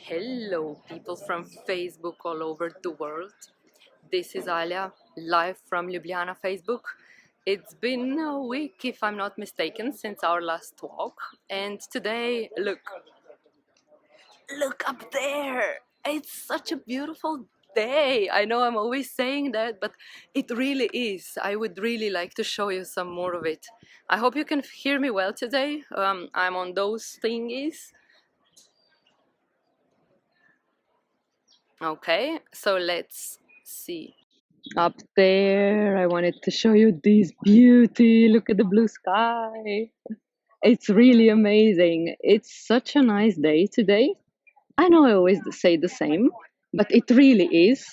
Hello, people from Facebook all over the world. This is Alja, live from Ljubljana, Facebook. It's been a week, if I'm not mistaken, since our last walk. And today, look up there! It's such a beautiful day. I know I'm always saying that, but it really is. I would really like to show you some more of it. I hope you can hear me well today. I'm on those thingies. Okay, so let's see. Up there, I wanted to show you this beauty. Look at the blue sky. It's really amazing. It's such a nice day today. I know I always say the same, but it really is.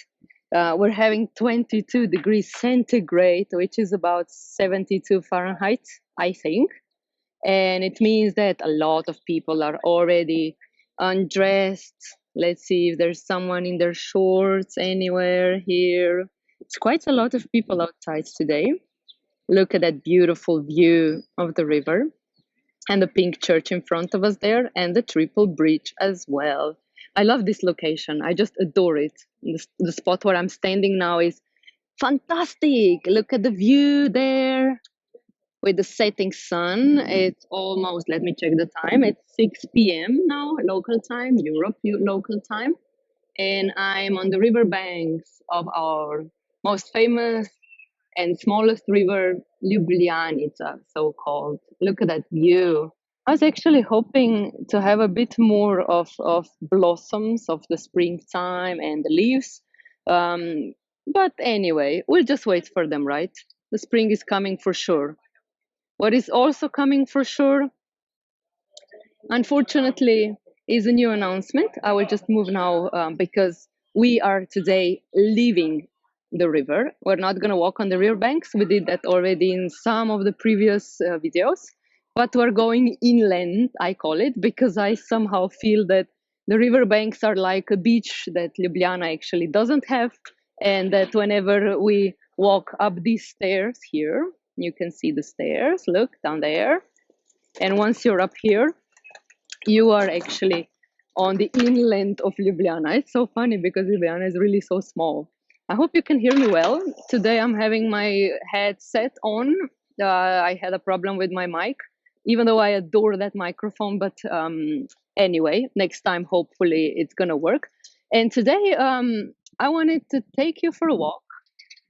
We're having 22 degrees centigrade, which is about 72 Fahrenheit, I think. And it means that a lot of people are already undressed. Let's see if there's someone in their shorts anywhere here. It's quite a lot of people outside today. Look at that beautiful view of the river and the pink church in front of us there and the triple bridge as well. I love this location. I just adore it. The spot where I'm standing now is fantastic. Look at the view there with the setting sun. It's almost, let me check the time, it's 6 p.m. now, local time, Europe local time. And I'm on the riverbanks of our most famous and smallest river, Ljubljanica, so called. Look at that view. I was actually hoping to have a bit more of blossoms of the springtime and the leaves. But anyway, we'll just wait for them, right? The spring is coming for sure. What is also coming for sure, unfortunately, is a new announcement. I will just move now because we are today leaving the river. We're not going to walk on the riverbanks. We did that already in some of the previous videos, but we're going inland, I call it, because I somehow feel that the riverbanks are like a beach that Ljubljana actually doesn't have, and that whenever we walk up these stairs here, you can see the stairs, look down there. And once you're up here, you are actually on the inland of Ljubljana. It's so funny because Ljubljana is really so small. I hope you can hear me well. Today I'm having my headset on. I had a problem with my mic, even though I adore that microphone. But anyway, next time, hopefully it's going to work. And today I wanted to take you for a walk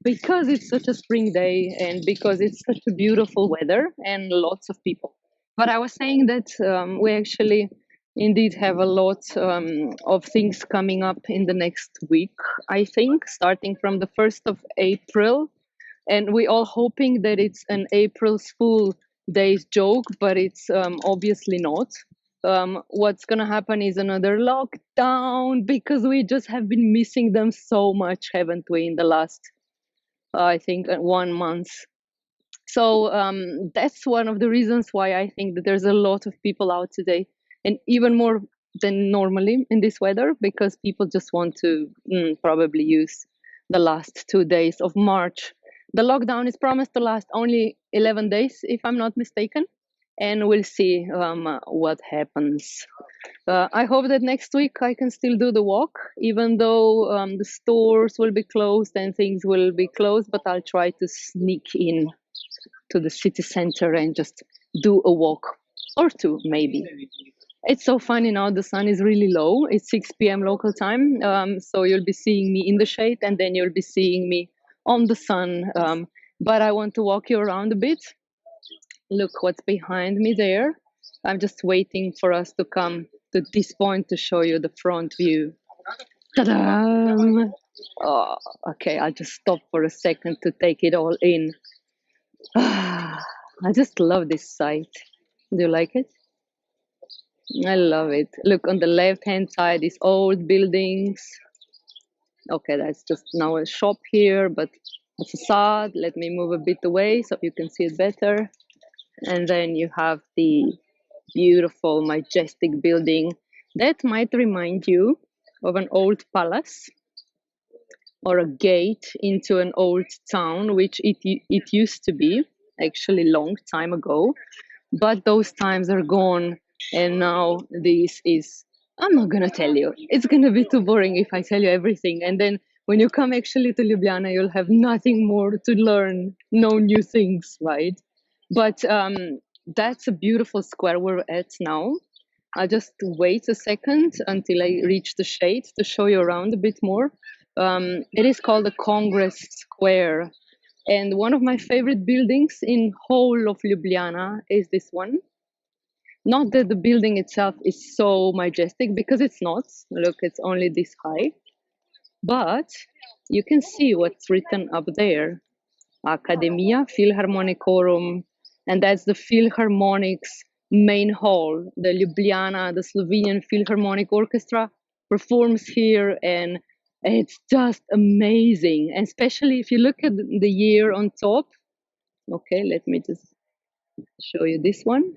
because it's such a spring day and because it's such a beautiful weather and lots of people. But I was saying that we actually indeed have a lot of things coming up in the next week, I think, starting from the 1st of April. And we all hoping that it's an April's Fool Days joke, but it's obviously not. What's going to happen is another lockdown because we just have been missing them so much, haven't we, in the last I think 1 month. So that's one of the reasons why I think that there's a lot of people out today, and even more than normally in this weather, because people just want to probably use the last 2 days of March. The lockdown is promised to last only 11 days, if I'm not mistaken, and we'll see what happens. I hope that next week I can still do the walk, even though the stores will be closed and things will be closed, but I'll try to sneak in to the city center and just do a walk or two, maybe. It's so funny now, the sun is really low. It's 6 p.m. local time, so you'll be seeing me in the shade and then you'll be seeing me on the sun. But I want to walk you around a bit. Look what's behind me there. I'm just waiting for us to come to this point to show you the front view. Ta-da! Oh, okay, I'll just stop for a second to take it all in. I just love this site. Do you like it? I love it. Look, on the left-hand side is old buildings. Okay, that's just now a shop here, but a facade. Let me move a bit away so you can see it better. And then you have the beautiful, majestic building that might remind you of an old palace or a gate into an old town, which it used to be actually long time ago. But those times are gone, and now this is I'm not gonna tell you. It's gonna be too boring if I tell you everything. And then when you come actually to Ljubljana, you'll have nothing more to learn, no new things, right? But that's a beautiful square we're at now. I'll just wait a second until I reach the shade to show you around a bit more. It is called the Congress Square. And one of my favorite buildings in whole of Ljubljana is this one. Not that the building itself is so majestic, because it's not. Look, it's only this high. But you can see what's written up there. Academia Philharmonicorum, and that's the Philharmonic's main hall. The Ljubljana, the Slovenian Philharmonic Orchestra performs here, and it's just amazing. And especially if you look at the year on top. Okay, let me just show you this one.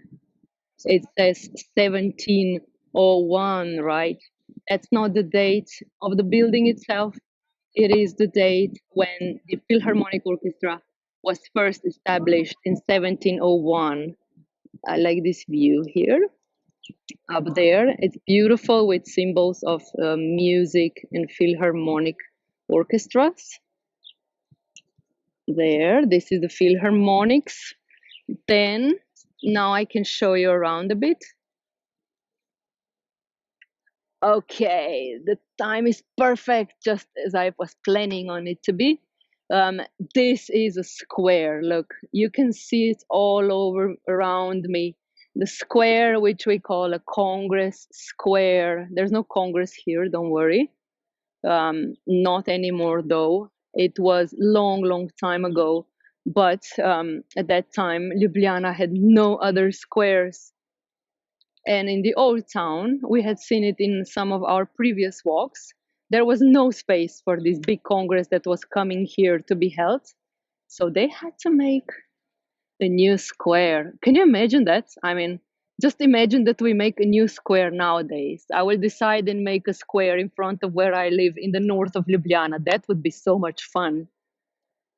It says 1701, right? That's not the date of the building itself. It is the date when the Philharmonic Orchestra was first established in 1701. I like this view here. Up there, it's beautiful with symbols of music and philharmonic orchestras. There, this is the Philharmonics. Then, now I can show you around a bit. Okay, the time is perfect, just as I was planning on it to be. Um, this is a square. Look, you can see it all over around me. The square, which we call a Congress Square. There's no Congress here, don't worry. Not anymore, though. It was long time ago. But at that time, Ljubljana had no other squares. And in the old town, we had seen it in some of our previous walks, there was no space for this big congress that was coming here to be held. So they had to make a new square. Can you imagine that? I mean, just imagine that we make a new square nowadays. I will decide and make a square in front of where I live in the north of Ljubljana. That would be so much fun.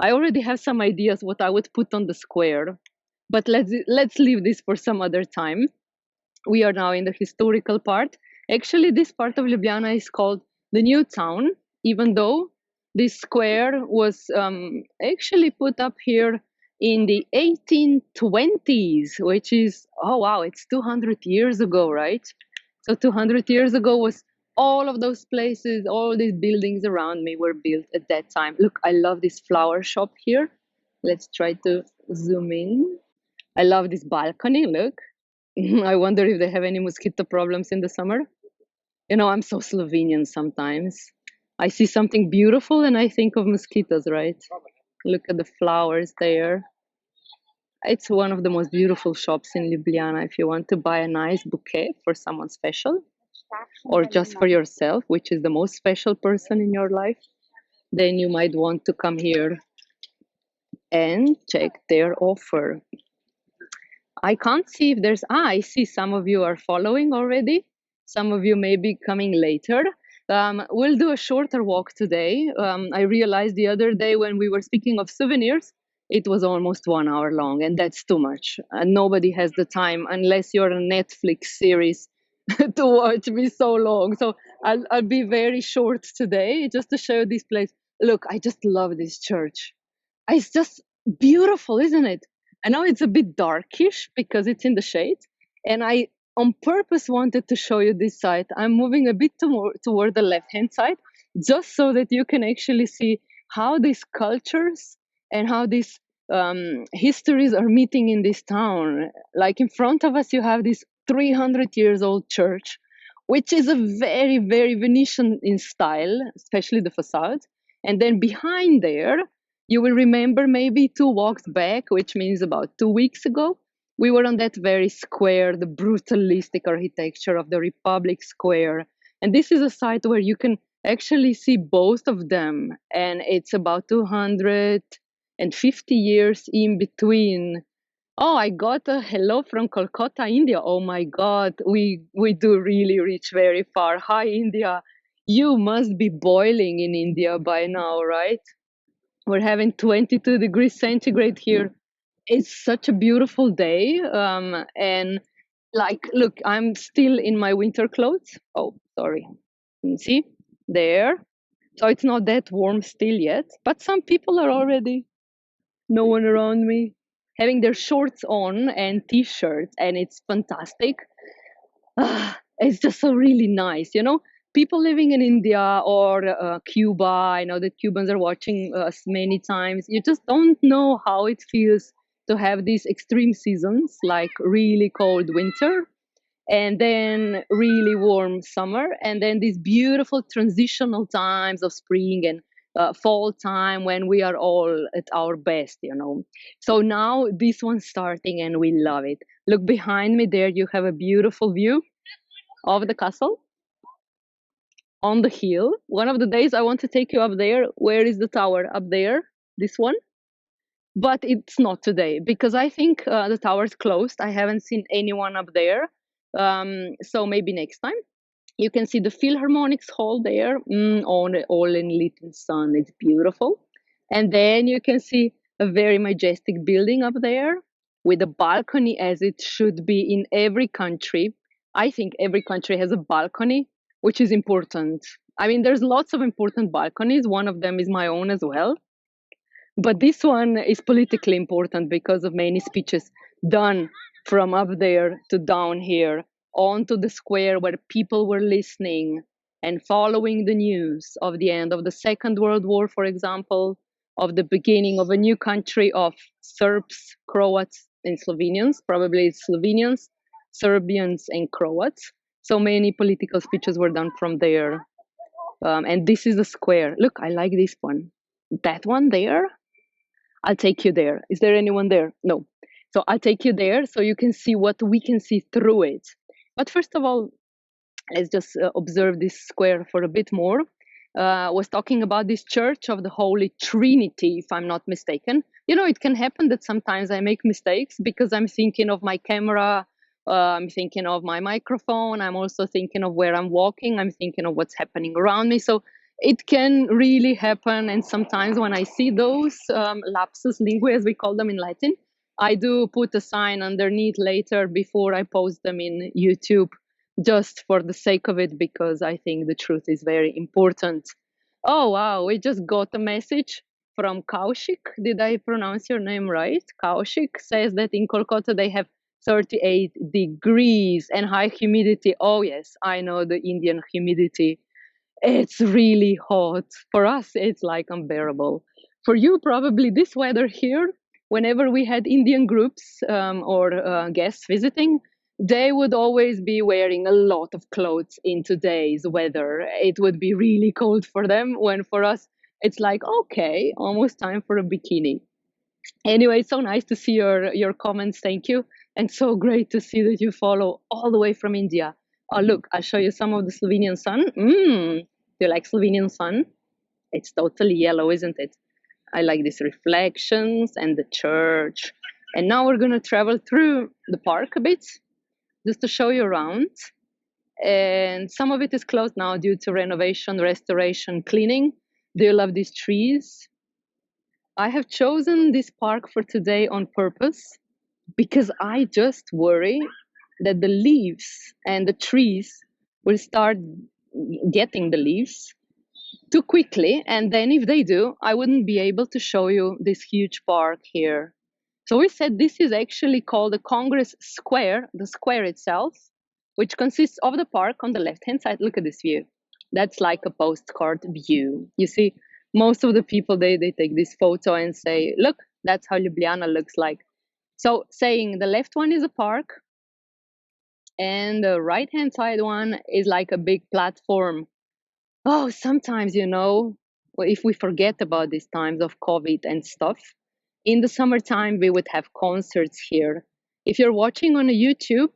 I already have some ideas what I would put on the square, but let's leave this for some other time. We are now in the historical part. Actually, this part of Ljubljana is called the New Town, even though this square was actually put up here in the 1820s, which is, oh wow, it's 200 years ago, right? So 200 years ago was all of those places, all these buildings around me were built at that time. Look, I love this flower shop here. Let's try to zoom in. I love this balcony, look. I wonder if they have any mosquito problems in the summer. You know, I'm so Slovenian sometimes. I see something beautiful and I think of mosquitoes, right? Look at the flowers there. It's one of the most beautiful shops in Ljubljana if you want to buy a nice bouquet for someone special or just for yourself, which is the most special person in your life. Then you might want to come here and check their offer. I can't see if there's, I see some of you are following already. Some of you may be coming later. We'll do a shorter walk today. I realized the other day when we were speaking of souvenirs, it was almost 1 hour long, and that's too much. Nobody has the time unless you're a Netflix series to watch me so long. So I'll be very short today just to show this place. Look, I just love this church. It's just beautiful, isn't it? I know it's a bit darkish because it's in the shade, and I on purpose wanted to show you this side. I'm moving a bit toward the left-hand side, just so that you can actually see how these cultures and how these histories are meeting in this town. Like in front of us, you have this 300 years old church, which is a very Venetian in style, especially the facade. And then behind there, you will remember maybe 2 walks back, which means about 2 weeks ago, we were on that very square, the brutalistic architecture of the Republic Square. And this is a site where you can actually see both of them. And it's about 250 years in between. Oh, I got a hello from Kolkata, India. Oh my God, we do really reach very far. Hi, India. You must be boiling in India by now, right? We're having 22 degrees centigrade here. It's such a beautiful day. And Like, look, I'm still in my winter clothes. Oh, sorry. You see, there. So it's not that warm still yet, but some people are already, no one around me, having their shorts on and t-shirts, and it's fantastic. It's just so really nice, you know. People living in India or Cuba, I know that Cubans are watching us many times. You just don't know how it feels to have these extreme seasons, like really cold winter and then really warm summer, and then these beautiful transitional times of spring and fall time when we are all at our best, you know. So now this one's starting and we love it. Look behind me there, you have a beautiful view of the castle on the hill. One of the days I want to take you up there. Where is the tower? Up there, this one. But it's not today because I think the tower's closed. I haven't seen anyone up there. So maybe next time. You can see the Philharmonic's hall there, all in lit in sun. It's beautiful. And then you can see a very majestic building up there with a balcony, as it should be in every country. I think every country has a balcony, which is important. I mean, there's lots of important balconies. One of them is my own as well. But this one is politically important because of many speeches done from up there to down here onto the square where people were listening and following the news of the end of the Second World War, for example, of the beginning of a new country of Serbs, Croats, and Slovenians, probably Slovenians, Serbians, and Croats. So many political speeches were done from there. And this is the square. Look, I like this one. That one there, I'll take you there. Is there anyone there? No. So I'll take you there so you can see what we can see through it. But first of all, let's just observe this square for a bit more. Was talking about this Church of the Holy Trinity, if I'm not mistaken. You know, it can happen that sometimes I make mistakes because I'm thinking of my camera, I'm thinking of my microphone, I'm also thinking of where I'm walking, I'm thinking of what's happening around me. So it can really happen. And sometimes when I see those lapsus linguae, as we call them in Latin, I do put a sign underneath later before I post them in YouTube, just for the sake of it, because I think the truth is very important. Oh, wow, we just got a message from Kaushik. Did I pronounce your name right? Kaushik says that in Kolkata they have 38 degrees and high humidity. Oh, yes, I know the Indian humidity. It's really hot. For us, it's like unbearable. For you, probably this weather here, whenever we had Indian groups or guests visiting, they would always be wearing a lot of clothes in today's weather. It would be really cold for them, when for us, it's like, okay, almost time for a bikini. Anyway, so nice to see your comments. Thank you. And so great to see that you follow all the way from India. Oh, look, I'll show you some of the Slovenian sun. Do you like Slovenian sun? It's totally yellow, isn't it? I like these reflections and the church. And now we're going to travel through the park a bit, just to show you around. And some of it is closed now due to renovation, restoration, cleaning. Do you love these trees? I have chosen this park for today on purpose because I just worry that the leaves and the trees will start getting the leaves too quickly. And then if they do, I wouldn't be able to show you this huge park here. So we said this is actually called the Congress Square, the square itself, which consists of the park on the left-hand side. Look at this view. That's like a postcard view. You see, most of the people, they take this photo and say, look, that's how Ljubljana looks like. So saying the left one is a park, and the right-hand side one is like a big platform. Oh, sometimes, you know, if we forget about these times of COVID and stuff, in the summertime, we would have concerts here. If you're watching on a YouTube,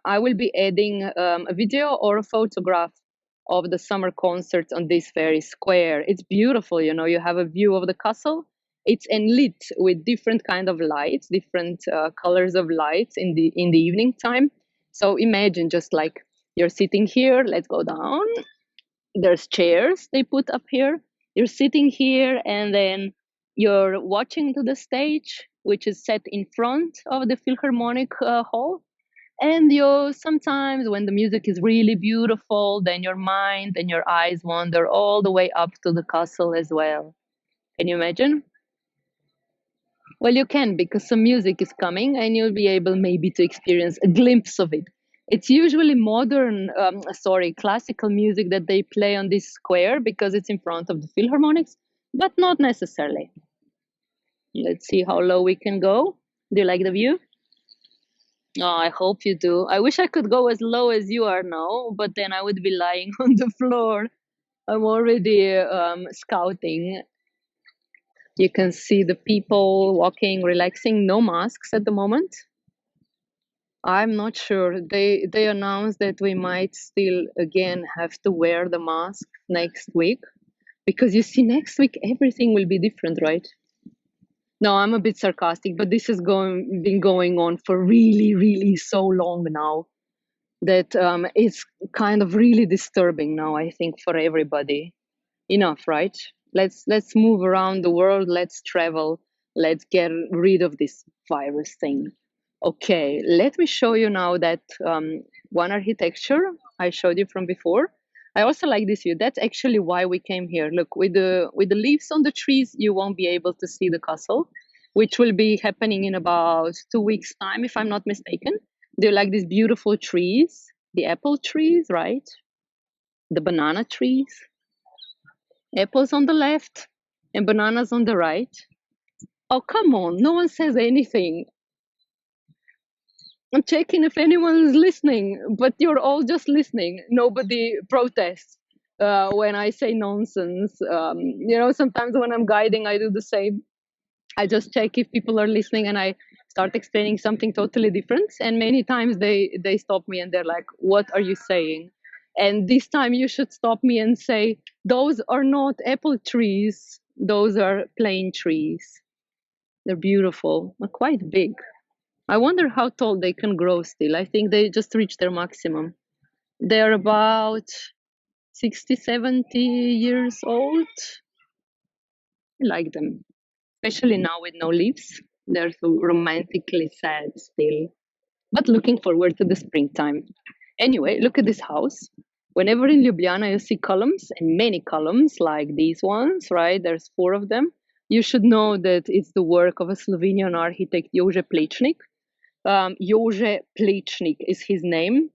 I will be adding a video or a photograph of the summer concerts on this very square. It's beautiful, you know, you have a view of the castle. It's enlit with different kind of lights, different colors of lights in the evening time. So imagine just like you're sitting here, let's go down. There's chairs they put up here. You're sitting here and then you're watching to the stage, which is set in front of the Philharmonic hall. And you sometimes, when the music is really beautiful, then your mind and your eyes wander all the way up to the castle as well. Can you imagine? Well, you can, because some music is coming and you'll be able maybe to experience a glimpse of it. It's usually classical music that they play on this square because it's in front of the Philharmonics, but not necessarily. Let's see how low we can go. Do you like the view? Oh, I hope you do. I wish I could go as low as you are now, but then I would be lying on the floor. I'm already scouting. You can see the people walking, relaxing, no masks at the moment. I'm not sure. They announced that we might still again have to wear the mask next week because you see next week everything will be different, right? No, I'm a bit sarcastic, but this has been going on for really, really so long now that it's kind of really disturbing now, I think, for everybody. Enough, right? Let's move around the world, let's travel, let's get rid of this virus thing. Okay, let me show you now that one architecture I showed you from before. I also like this view. That's actually why we came here. Look, with the leaves on the trees, you won't be able to see the castle, which will be happening in about 2 weeks' time, if I'm not mistaken. Do you like these beautiful trees? The apple trees, right? The banana trees. Apples on the left and bananas on the right. Oh, come on, no one says anything. I'm checking if anyone's listening, but you're all just listening. Nobody protests when I say nonsense. Sometimes when I'm guiding, I do the same. I just check if people are listening and I start explaining something totally different. And many times they stop me and they're like, "What are you saying?" And this time you should stop me and say, "Those are not apple trees. Those are plane trees. They're beautiful, they're quite big. I wonder how tall they can grow still. I think they just reached their maximum. They're about 60, 70 years old. I like them, especially now with no leaves. They're so romantically sad still, but looking forward to the springtime. Anyway, look at this house. Whenever in Ljubljana you see columns, and many columns like these ones, right? There's 4 of them. You should know that it's the work of a Slovenian architect, Jože Plečnik. Jože Plečnik is his name.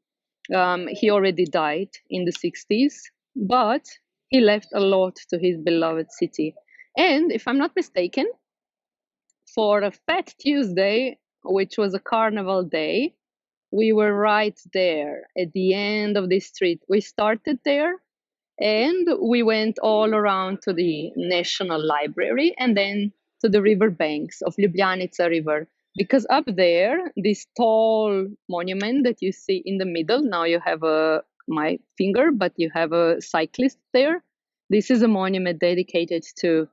He already died in the 60s, but he left a lot to his beloved city. And if I'm not mistaken, for a Fat Tuesday, which was a carnival day, we were right there at the end of the street. We started there and we went all around to the National Library and then to the riverbanks of Ljubljanica River. Because up there, this tall monument that you see in the middle, now you have my finger, but you have a cyclist there. This is a monument dedicated to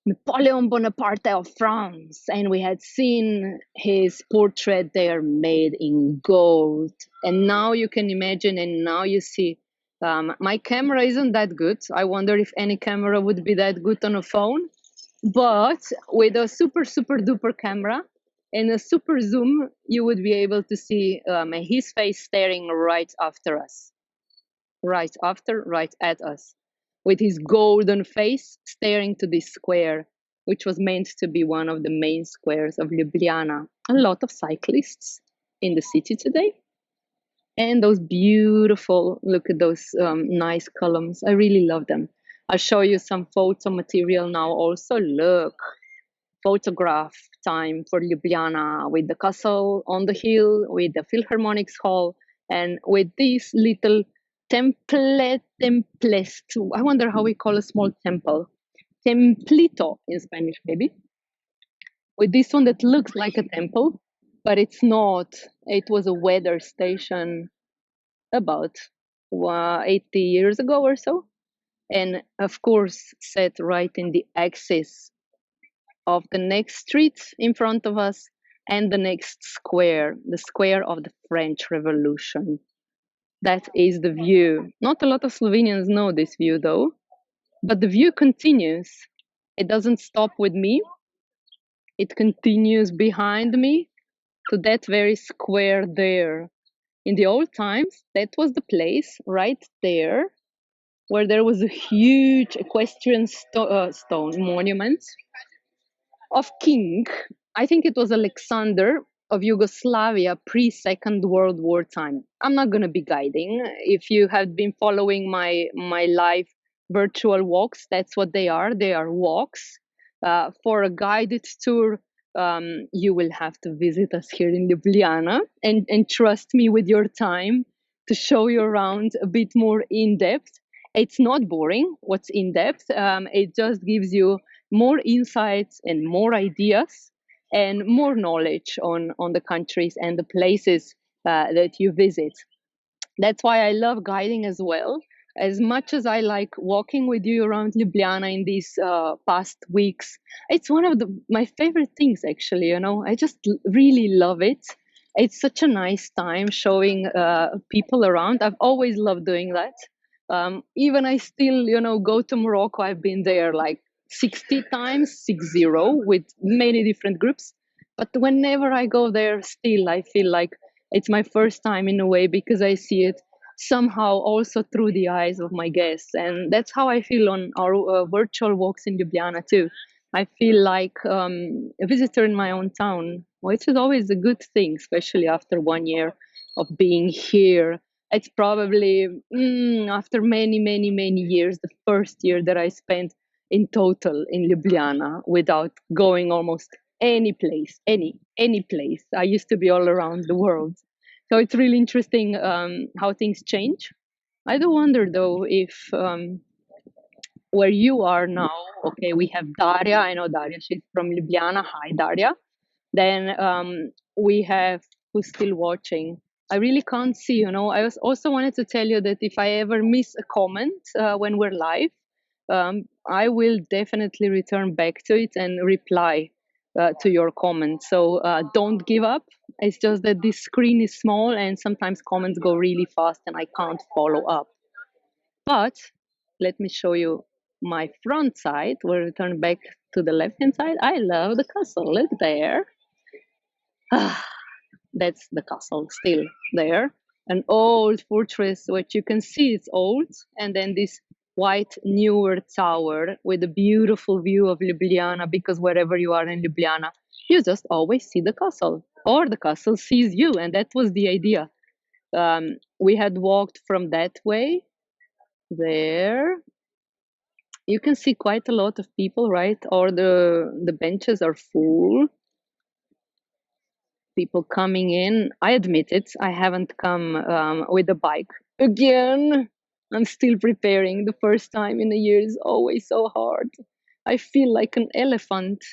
Napoleon Bonaparte of France, and we had seen his portrait there made in gold. And now you can imagine, and now you see. My camera isn't that good. I wonder if any camera would be that good on a phone. But with a super, super duper camera and a super zoom, you would be able to see his face staring right after us. Right at us, with his golden face staring to this square, which was meant to be one of the main squares of Ljubljana. A lot of cyclists in the city today. And those beautiful, look at those nice columns. I really love them. I'll show you some photo material now also. Look, photograph time for Ljubljana with the castle on the hill, with the Philharmonics Hall, and with this little temples. I wonder how we call a small temple. Templito in Spanish, maybe. With this one that looks like a temple, but it's not. It was a weather station about 80 years ago or so. And of course, set right in the axis of the next street in front of us and the next square, the square of the French Revolution. That is the view. Not a lot of Slovenians know this view though, but the view continues. It doesn't stop with me. It continues behind me to that very square there. In the old times, that was the place right there where there was a huge equestrian stone monument of king. I think it was Alexander of Yugoslavia pre Second World War time. I'm not gonna be guiding. If you have been following my live virtual walks, that's what they are. They are walks. For a guided tour, you will have to visit us here in Ljubljana and trust me with your time to show you around a bit more in depth. It's not boring. What's in depth? It just gives you more insights and more ideas and more knowledge on the countries and the places that you visit. That's why I love guiding as well. As much as I like walking with you around Ljubljana in these past weeks, it's one of my favorite things, actually. I just really love it. It's such a nice time showing people around. I've always loved doing that. Even I still, go to Morocco. I've been there like 60 times, 60, with many different groups. But whenever I go there, still, I feel like it's my first time in a way because I see it somehow also through the eyes of my guests. And that's how I feel on our virtual walks in Ljubljana too. I feel like a visitor in my own town, which is always a good thing, especially after 1 year of being here. It's probably after many, many, many years, the first year that I spent in total in Ljubljana without going almost any place, any place. I used to be all around the world. So it's really interesting how things change. I do wonder though if where you are now, okay, we have Daria. I know Daria, she's from Ljubljana. Hi, Daria. Then we have who's still watching. I really can't see, I also wanted to tell you that if I ever miss a comment when we're live, I will definitely return back to it and reply to your comment. So don't give up. It's just that this screen is small and sometimes comments go really fast and I can't follow up. But let me show you my front side. We'll return back to the left hand side. I love the castle. Look there. That's the castle still there. An old fortress, which you can see it's old, and then this white newer tower with a beautiful view of Ljubljana, because wherever you are in Ljubljana, you just always see the castle, or the castle sees you, and that was the idea. We had walked from that way there. You can see quite a lot of people, right? Or the benches are full. People coming in. I admit it, I haven't come with a bike again. I'm still preparing. The first time in a year is always so hard. I feel like an elephant,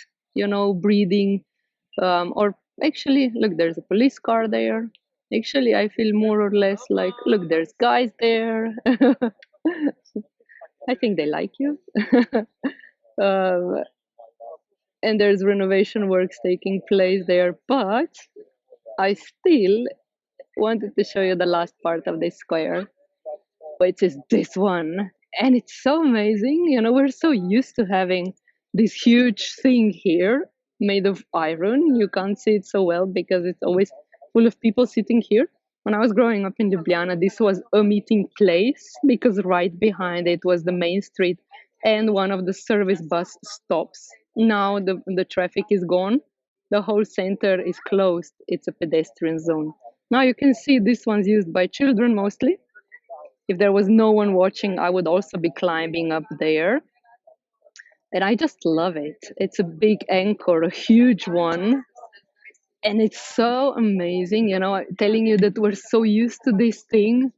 breathing. Or actually, look, there's a police car there. Actually, I feel more or less like, look, there's guys there. I think they like you. um, and there's renovation works taking place there, but I still wanted to show you the last part of this square, which is this one. And it's so amazing. We're so used to having this huge thing here made of iron. You can't see it so well because it's always full of people sitting here. When I was growing up in Ljubljana, this was a meeting place because right behind it was the main street and one of the service bus stops. Now the traffic is gone. The whole center is closed. It's a pedestrian zone. Now you can see this one's used by children mostly. If there was no one watching, I would also be climbing up there. And I just love it. It's a big anchor, a huge one. And it's so amazing, telling you that we're so used to this thing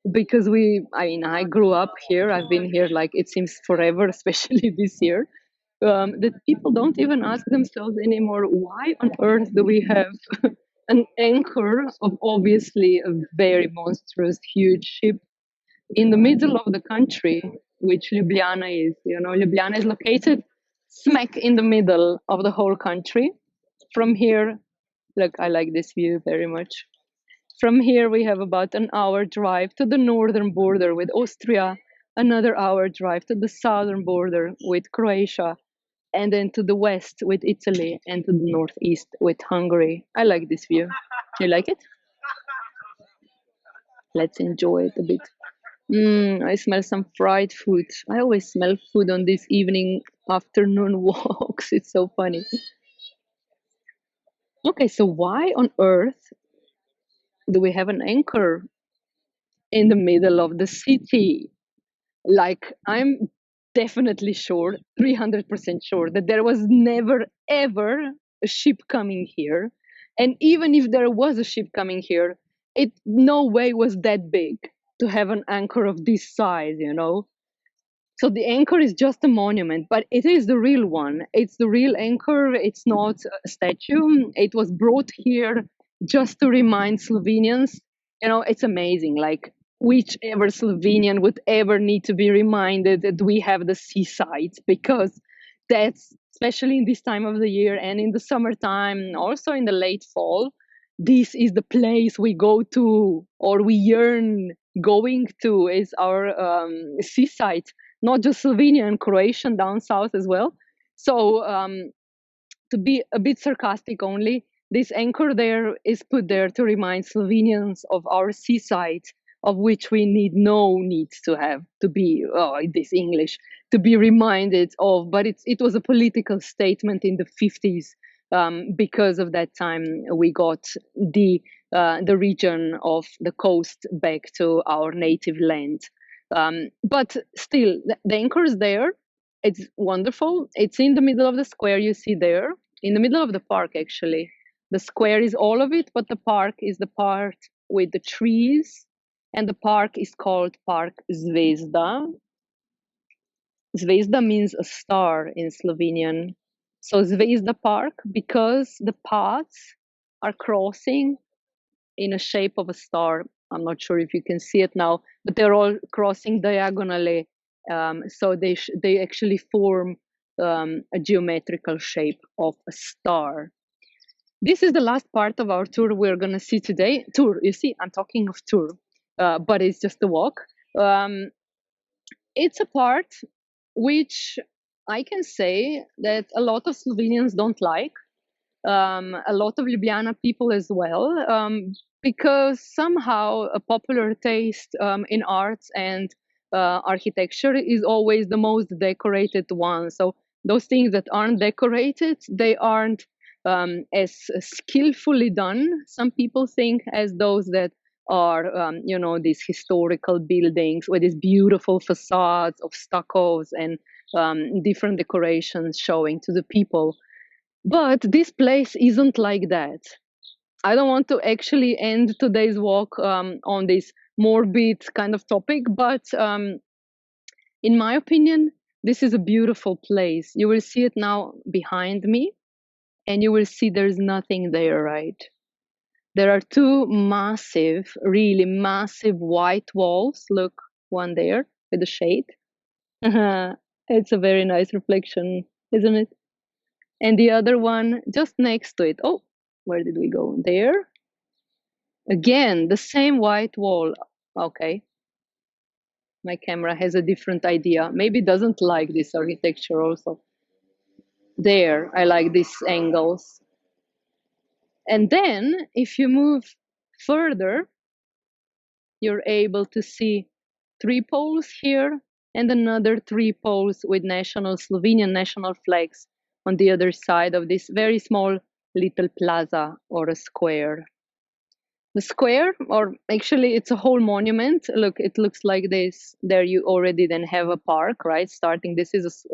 because I grew up here. I've been here like it seems forever, especially this year. That people don't even ask themselves anymore, why on earth do we have an anchor of obviously a very monstrous, huge ship in the middle of the country, which Ljubljana is. Ljubljana is located smack in the middle of the whole country. From here, look, I like this view very much. From here, we have about an hour drive to the northern border with Austria, another hour drive to the southern border with Croatia, and then to the west with Italy, and to the northeast with Hungary. I like this view. You like it? Let's enjoy it a bit. I smell some fried food. I always smell food on these evening afternoon walks. It's so funny. Okay, so why on earth do we have an anchor in the middle of the city? Like, I'm definitely sure, 300% sure, that there was never ever a ship coming here. And even if there was a ship coming here, it no way was that big to have an anchor of this size, you know? So the anchor is just a monument, but it is the real one. It's the real anchor. It's not a statue. It was brought here just to remind Slovenians. You know, it's amazing. Like, whichever Slovenian would ever need to be reminded that we have the seaside, because that's, especially in this time of the year and in the summertime, also in the late fall, this is the place we go to, or we yearn going to, is our seaside, not just Slovenia and Croatian down south as well. So, to be a bit sarcastic only, this anchor there is put there to remind Slovenians of our seaside, of which we no need to have to be, oh, this English, to be reminded of. But it was a political statement in the 50s. Because of that time, we got the region of the coast back to our native land. But still, the anchor is there. It's wonderful. It's in the middle of the square, you see there, in the middle of the park, actually. The square is all of it, but the park is the part with the trees, and the park is called Park Zvezda. Zvezda means a star in Slovenian. So Zvezda Park, because the paths are crossing in a shape of a star. I'm not sure if you can see it now, but they're all crossing diagonally. So they actually form a geometrical shape of a star. This is the last part of our tour we're going to see today. Tour, you see, I'm talking of tour, but it's just a walk. It's a part which I can say that a lot of Slovenians don't like, a lot of Ljubljana people as well, because somehow a popular taste in arts and architecture is always the most decorated one. So those things that aren't decorated, they aren't as skillfully done, some people think, as those that are, these historical buildings with these beautiful facades of stuccos and different decorations showing to the people. But this place isn't like that. I don't want to actually end today's walk on this morbid kind of topic, but in my opinion, this is a beautiful place. You will see it now behind me, and you will see there's nothing there, right? There are two massive, really massive white walls. Look, one there with the shade. It's a very nice reflection, isn't it? And the other one just next to it. Oh, where did we go? There. Again, the same white wall. Okay. My camera has a different idea. Maybe it doesn't like this architecture also. There, I like these angles. And then if you move further, you're able to see three poles here and another three poles with Slovenian national flags on the other side of this very small little plaza or a square. The square, or actually it's a whole monument. Look, it looks like this. There you already then have a park, right? Starting, this is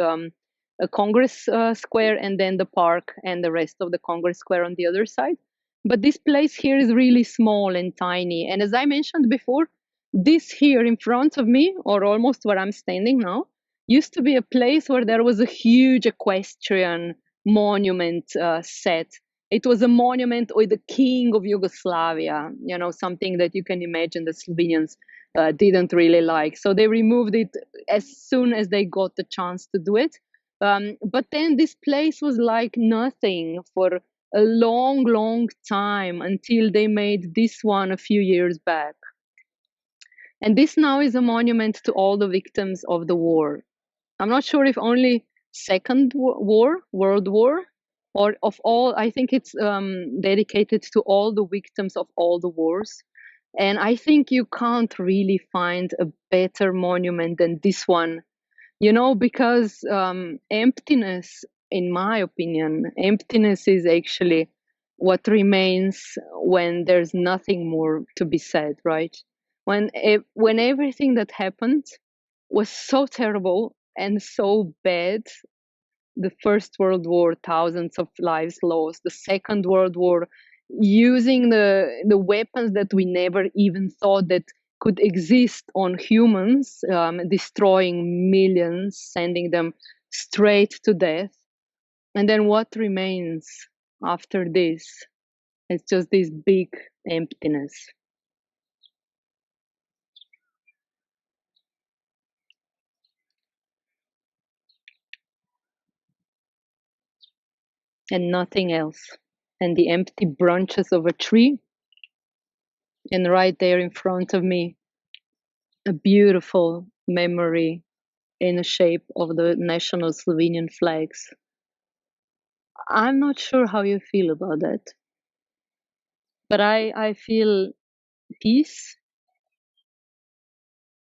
a Congress square, and then the park and the rest of the Congress square on the other side. But this place here is really small and tiny. And as I mentioned before, this here in front of me, or almost where I'm standing now, used to be a place where there was a huge equestrian monument set. It was a monument with the king of Yugoslavia, something that you can imagine the Slovenians didn't really like. So they removed it as soon as they got the chance to do it. But then this place was like nothing for a long, long time until they made this one a few years back. And this now is a monument to all the victims of the war. I'm not sure if only Second War, World War, or of all. I think it's dedicated to all the victims of all the wars. And I think you can't really find a better monument than this one, because emptiness, in my opinion, emptiness is actually what remains when there's nothing more to be said, right? When everything that happened was so terrible and so bad, the First World War, thousands of lives lost, the Second World War, using the weapons that we never even thought that could exist on humans, destroying millions, sending them straight to death. And then what remains after this? It's just this big emptiness. And nothing else. And the empty branches of a tree, and right there in front of me, a beautiful memory in the shape of the national Slovenian flags. I'm not sure how you feel about that, but I feel peace.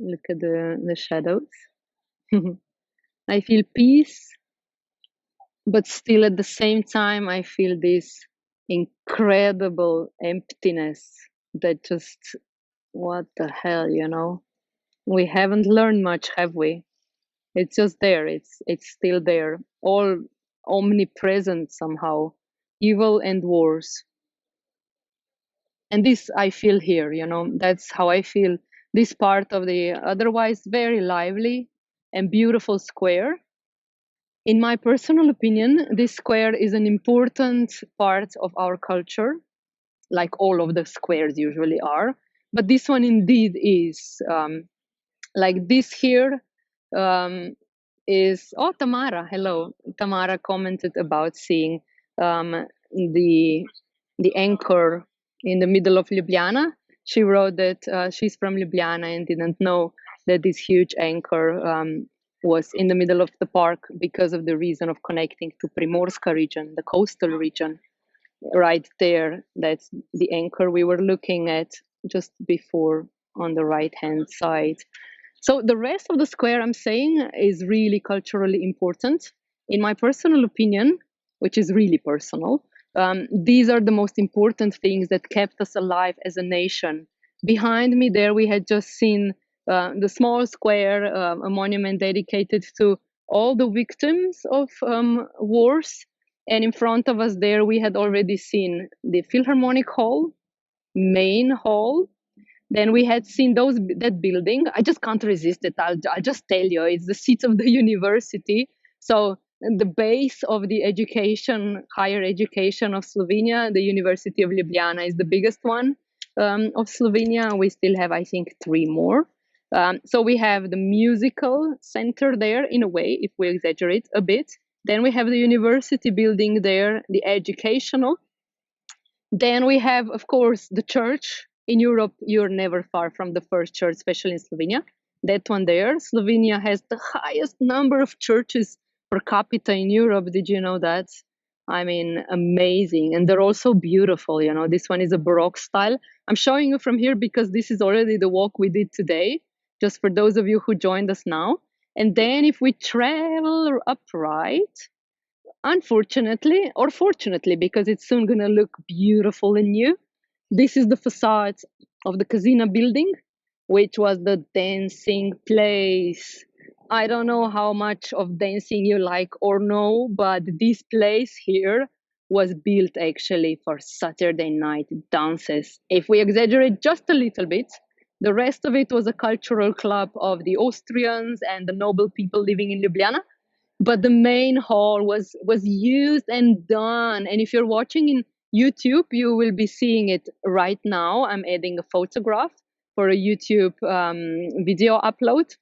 Look at the shadows. I feel peace, but still at the same time, I feel this incredible emptiness that just, what the hell? We haven't learned much, have we? It's just there. It's still there, all omnipresent somehow, evil and wars. And this I feel here. That's how I feel this part of the otherwise very lively and beautiful square. In my personal opinion, this square is an important part of our culture, like all of the squares usually are. But this one indeed is. Like this here um, is, oh, Tamara, hello. Tamara commented about seeing the anchor in the middle of Ljubljana. She wrote that she's from Ljubljana and didn't know that this huge anchor was in the middle of the park because of the reason of connecting to Primorska region, the coastal region. Right there, that's the anchor we were looking at just before on the right hand side. So the rest of the square, I'm saying, is really culturally important. In my personal opinion, which is really personal, these are the most important things that kept us alive as a nation. Behind me there, we had just seen the small square, a monument dedicated to all the victims of wars. And in front of us there, we had already seen the Philharmonic Hall, main hall. Then we had seen that building. I just can't resist it. I'll just tell you, it's the seat of the university. So the base of the education, higher education of Slovenia, the University of Ljubljana is the biggest one of Slovenia. We still have, I think, 3 more. So we have the musical center there, in a way, if we exaggerate a bit. Then we have the university building there, the educational. Then we have, of course, the church. In Europe, you're never far from the first church, especially in Slovenia. That one there. Slovenia has the highest number of churches per capita in Europe. Did you know that? I mean, amazing. And they're also beautiful. This one is a Baroque style. I'm showing you from here because this is already the walk we did today, just for those of you who joined us now. And then if we travel upright, unfortunately, or fortunately, because it's soon going to look beautiful and new, this is the facade of the Casino building, which was the dancing place. I don't know how much of dancing you like or know, but this place here was built actually for Saturday night dances. If we exaggerate just a little bit, the rest of it was a cultural club of the Austrians and the noble people living in Ljubljana. But the main hall was used and done. And if you're watching in YouTube, you will be seeing it right now. I'm adding a photograph for a YouTube video upload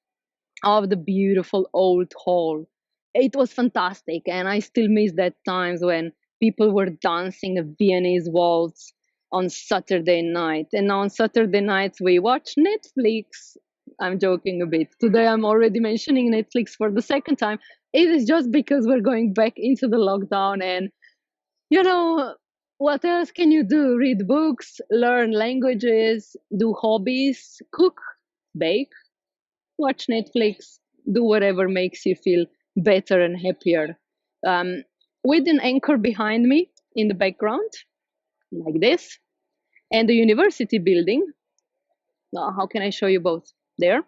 of the beautiful old hall. It was fantastic, and I still miss that times when people were dancing a Viennese waltz on Saturday night. And now on Saturday nights we watch Netflix. I'm joking a bit. Today I'm already mentioning Netflix for the second time. It is just because we're going back into the lockdown, and you know What else can you do? Read books, learn languages, do hobbies, cook, bake, watch Netflix, do whatever makes you feel better and happier. Um, with an anchor behind me in the background, like this, and the university building. How can I show you both? There.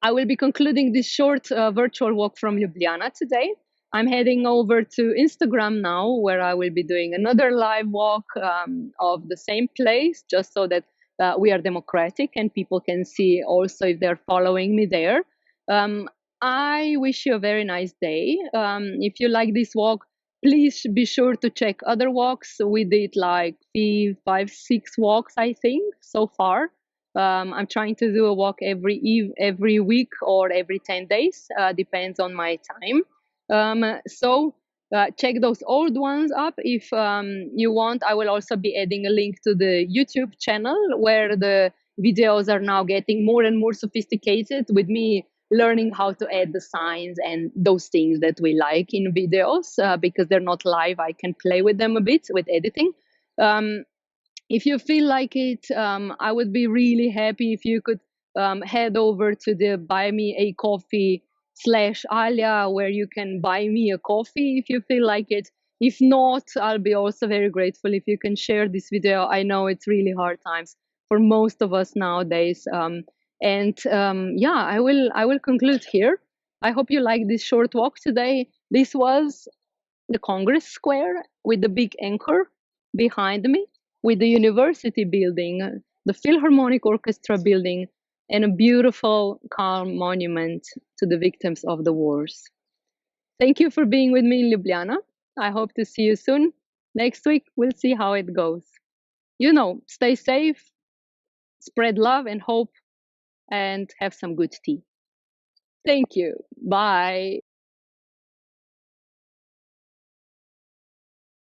I will be concluding this short virtual walk from Ljubljana today. I'm heading over to Instagram now, where I will be doing another live walk of the same place, just so that we are democratic and people can see also if they're following me there. Um, I wish you a very nice day. If you like this walk, please be sure to check other walks. We did like five, 6 walks, I think, so far. I'm trying to do a walk every week or every 10 days, depends on my time. So check those old ones up if you want. I will also be adding a link to the YouTube channel where the videos are now getting more and more sophisticated, with me learning how to add the signs and those things that we like in videos, because they're not live. I can play with them a bit with editing. Um, if you feel like it, I would be really happy if you could head over to the Buy Me a Coffee /Alja, where you can buy me a coffee if you feel like it. If not, I'll be also very grateful if you can share this video. I know it's really hard times for most of us nowadays. Yeah, I will conclude here. I hope you like this short walk today. This was the Congress Square with the big anchor behind me, with the university building, the Philharmonic Orchestra building, and a beautiful, calm monument to the victims of the wars. Thank you for being with me in Ljubljana. I hope to see you soon. Next week, we'll see how it goes. Stay safe, spread love and hope, and have some good tea. Thank you. Bye.